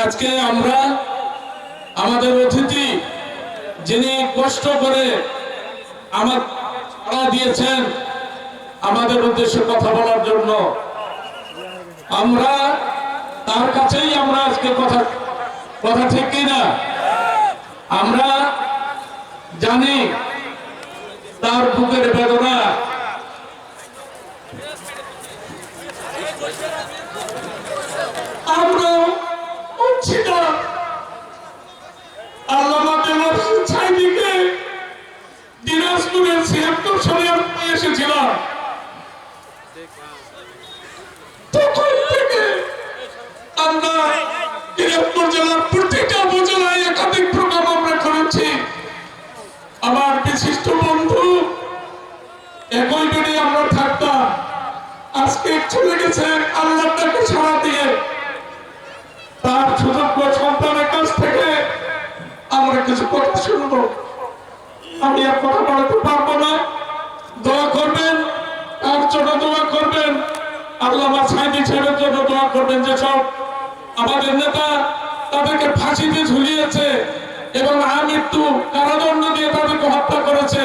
আজকে আমরা আমাদের অতিথি যিনি কষ্ট করে আমাদের দিয়েছেন আমাদের উদ্দেশ্যে কথা বলার জন্য, আমরা তার কাছেই আমরা আজকে কথা ঠিক কিনা আমরা জানি তার বুকের বেদনা। আমরা দিনাজপুরের ৭৬ সালে এসেছিলাম, তখন থেকে আমরা দিনাজপুর জেলার প্রত্যেকটা উপজেলায় একাধিক প্রোগ্রাম আমরা করেছি। আমার বিশিষ্ট বন্ধু একই বেডে আমরা থাকতাম, আজকে চলে গেছে আল্লাহর ডাকে সাড়া দিয়ে। তার সুযোগ্য সন্তানের কাছ থেকে আমরা কিছু কথা শুনবো। আমি আর কথা বলতে পারবো না, দোয়া করবেন, তার জন্য দোয়া করবেন, আল্লামা সাইদি সাহেবের জন্য দোয়া করবেন। যেসব আমাদের নেতা তাদেরকে ফাঁসিতে ঝুলিয়েছে এবং আমৃত্যু কারাদণ্ড দিয়ে তাদেরকে হত্যা করেছে,